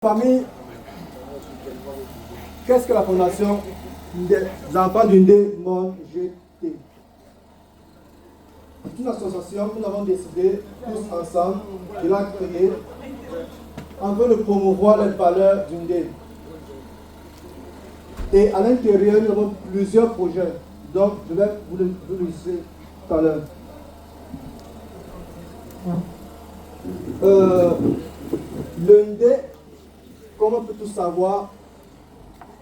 Famille, qu'est-ce que la fondation des enfants d'Undé m'ont jeté? C'est une association que nous avons décidé tous ensemble de la créer afin de promouvoir les valeurs d'Undé. Et à l'intérieur, nous avons plusieurs projets. Donc, je vais vous le laisser tout à l'heure. L'Undé, comme on peut tous savoir,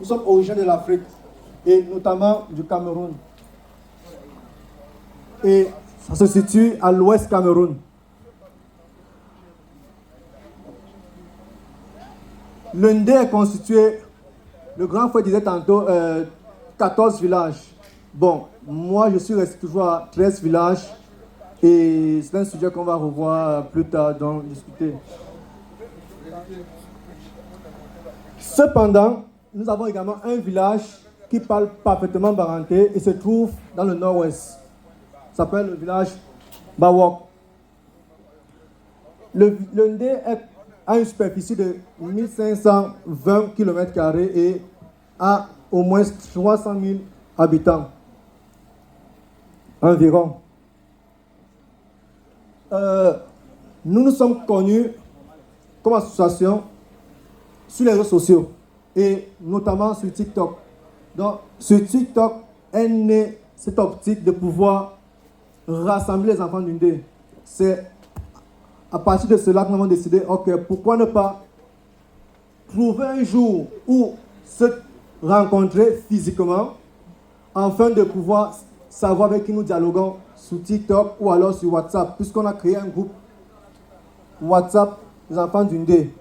nous sommes originaires de l'Afrique et notamment du Cameroun. Et ça se situe à l'ouest Cameroun. L'Undé est constitué, le grand frère disait tantôt, 14 villages. Bon, moi je suis resté toujours à 13 villages et c'est un sujet qu'on va revoir plus tard, donc discuter. Cependant, nous avons également un village qui parle parfaitement baranté et se trouve dans le nord-ouest. Ça s'appelle le village Bawok. L'Undé a une superficie de 1520 km² et a au moins 300 000 habitants environ. Nous nous sommes connus comme association sur les réseaux sociaux et notamment sur TikTok. Donc, sur TikTok est née cette optique de pouvoir rassembler les enfants d'Undé. C'est à partir de cela que nous avons décidé, ok, pourquoi ne pas trouver un jour où se rencontrer physiquement afin de pouvoir savoir avec qui nous dialoguons sur TikTok ou alors sur WhatsApp, puisqu'on a créé un groupe WhatsApp des enfants d'Undé.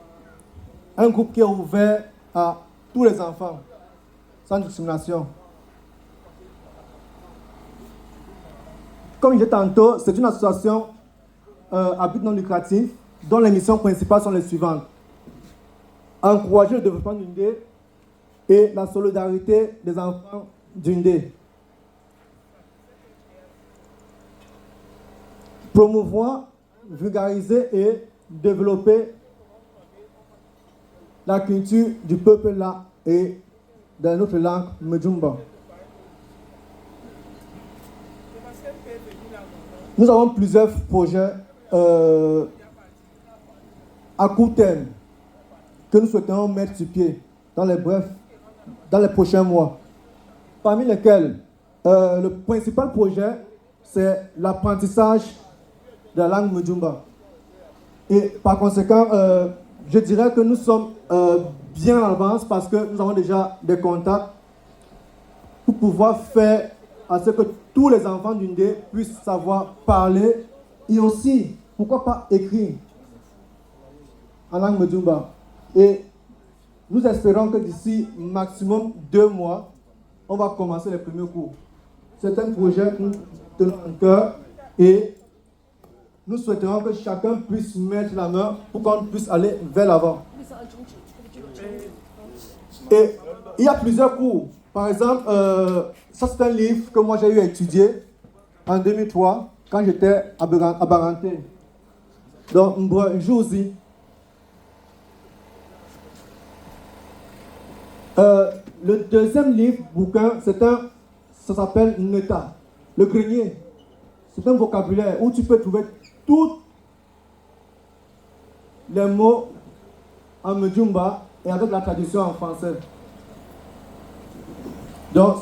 Un groupe qui est ouvert à tous les enfants, sans discrimination. Comme je disais tantôt, c'est une association à but non lucratif dont les missions principales sont les suivantes. Encourager le développement d'Undé et la solidarité des enfants d'Undé. Promouvoir, vulgariser et développer la culture du peuple là et de notre langue Mdjumba. Nous avons plusieurs projets à court terme que nous souhaitons mettre sur pied dans les prochains mois. Parmi lesquels le principal projet, c'est l'apprentissage de la langue Mdjumba. Et par conséquent, je dirais que nous sommes bien en avance parce que nous avons déjà des contacts pour pouvoir faire à ce que tous les enfants d'Undé puissent savoir parler et aussi, pourquoi pas, écrire en langue Mdjumba. Et nous espérons que d'ici maximum 2 mois, on va commencer les premiers cours. C'est un projet que nous tenons en cœur et nous souhaiterons que chacun puisse mettre la main pour qu'on puisse aller vers l'avant. Et il y a plusieurs cours. Par exemple, ça c'est un livre que moi j'ai eu à étudier en 2003 quand j'étais à Baranté. Donc, Jouzi. Le deuxième livre, bouquin, ça s'appelle Neta, le grenier. C'est un vocabulaire où tu peux trouver tous les mots en Mdjumba et avec la traduction en français. Donc,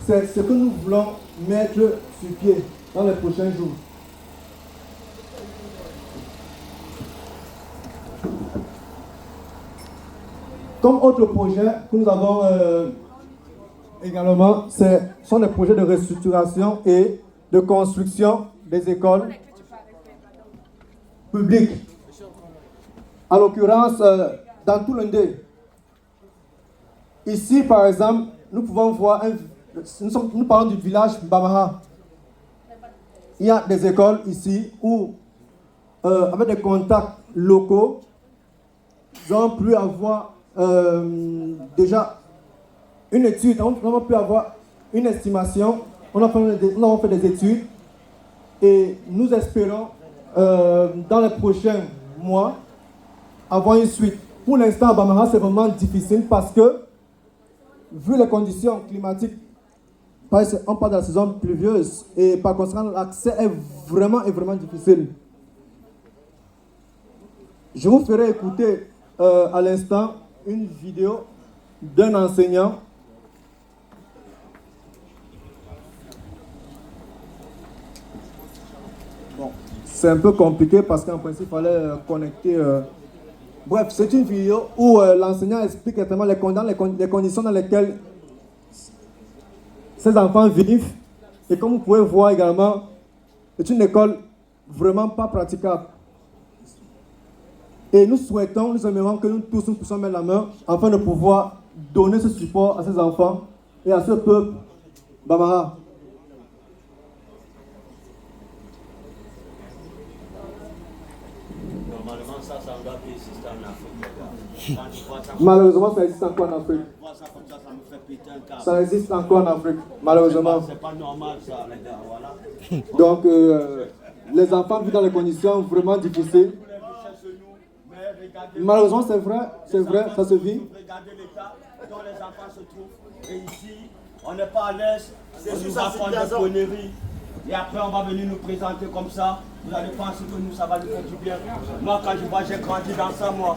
c'est ce que nous voulons mettre sur pied dans les prochains jours. Comme autre projet que nous avons également, sont des projets de restructuration et de construction des écoles publiques. À l'occurrence, dans tout l'Undé. Ici, par exemple, nous pouvons voir, nous parlons du village Bamaha. Il y a des écoles ici où, avec des contacts locaux, nous avons pu avoir déjà une étude, nous avons pu avoir une estimation, nous avons fait des études et nous espérons dans les prochains mois avoir une suite pour l'instant, à Bamara, c'est vraiment difficile parce que, vu les conditions climatiques, on part de la saison pluvieuse et par conséquent, l'accès est vraiment difficile. Je vous ferai écouter à l'instant une vidéo d'un enseignant. Bon, c'est un peu compliqué parce qu'en principe, il fallait connecter. Bref, c'est une vidéo où l'enseignant explique exactement les conditions dans lesquelles ces enfants vivent. Et comme vous pouvez voir également, c'est une école vraiment pas praticable. Et nous aimerions que nous tous nous puissions mettre la main afin de pouvoir donner ce support à ces enfants et à ce peuple Bamara. Normalement, ça doit exister en Afrique. Malheureusement, ça existe encore en Afrique. Ça me fait péter un câble. Ça existe encore en Afrique, malheureusement. C'est pas normal ça, les gars, voilà. Donc, les enfants vivent dans des conditions vraiment difficiles. Malheureusement, c'est vrai, ça se vit. Regardez l'état dont les enfants se trouvent. Et ici, on n'est pas à l'aise. On nous raconte des conneries. Et après, on va venir nous présenter comme ça. Vous allez penser que nous, ça va nous faire du bien. Moi, quand je vois, j'ai grandi dans ça, moi.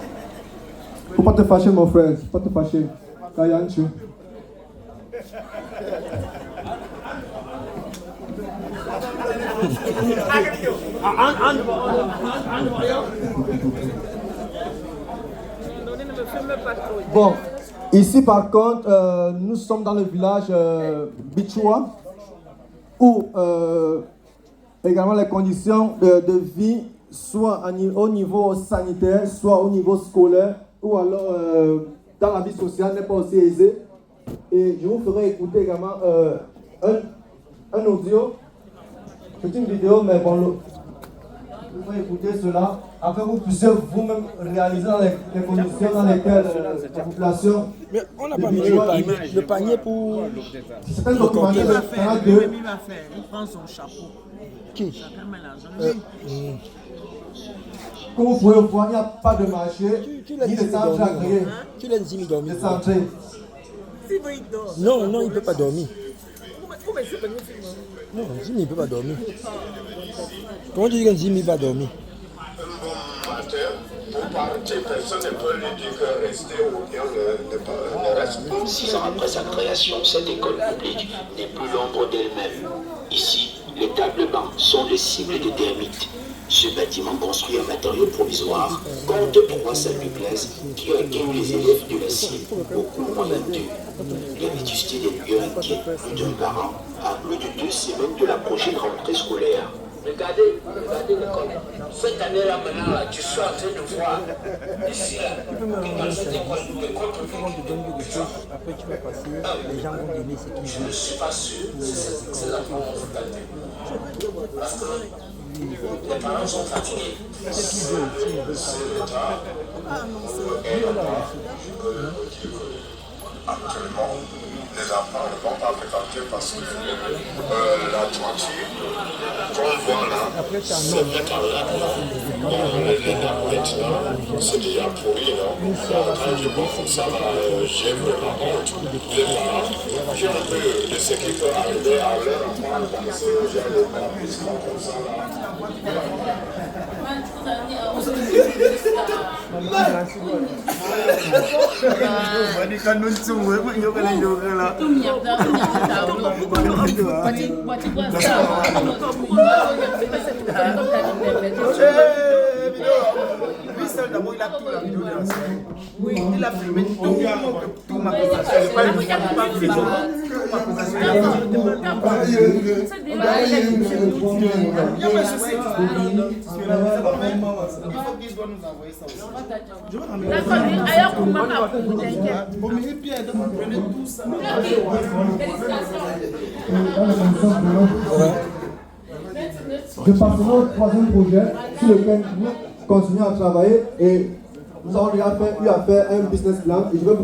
Faut pas te fâcher, mon frère. Faut pas te fâcher. Kayanchu. Bon, ici par contre, nous sommes dans le village Bichoua, où également les conditions de vie, soit au niveau sanitaire, soit au niveau scolaire, ou alors dans la vie sociale, n'est pas aussi aisée. Et je vous ferai écouter également un audio. C'est une vidéo, mais bon, vous pouvez écouter cela afin que vous puissiez vous-même réaliser dans les conditions dans lesquelles la population. Mais on n'a pas mis le panier pour. C'est un documentaire de Canal 2. Il prend son chapeau. Qui? Chacun met l'argent. Comme vous pouvez voir, il n'y a pas de marché, Tu l'as ni dit, de centre agréé. Tu l'as dit, il dormir. De centré. Si vous il dort. Non, non, il ne peut pas dormir. Vous mettez pas de film. Non, Jimmy ne peut pas dormir. Comment tu dis que Jimmy va dormir? Pour partir, personne ne peut lui dire que rester ou bien ne reste pas. 6 ans après sa création, cette école publique n'est plus l'ombre d'elle-même. Ici, les tables bancs sont les cibles des termites. Ce bâtiment construit en matériaux provisoires compte 3 salles de classe qui accueillent les élèves de la cible beaucoup moins durs. La vétusté des lieux inquiète plus d'un parent à plus de 2 semaines de la prochaine rentrée scolaire. Regardez l'école. Cette année-là, maintenant, là, tu suis en train de voir ici, là, dans cette école, l'école publique. Après, tu vas passer, les gens vont donner ce qu'ils Je veulent. ne suis pas sûr que ces enfants vont se calmer. Parce que les parents sont fatigués. C'est le temps. Actuellement, les enfants ne vont pas fréquenter parce que la toiture, qu'on voit là, c'est métal. Maintenant, c'est déjà pourri, non? Quand je vois comme ça, j'ai vraiment honte. Les parents qui ont peu de ce qui peut arriver à leur enfant parce que j'ai des parents qui sont comme ça là. D'abord, il a tout la vidéo de la semaine. Oui, il a filmé tout ma conversation. Il n'a pas filmé ma Je passerai au troisième projet sur lequel nous continuons à travailler et nous avons déjà eu à faire un business plan et je vais vous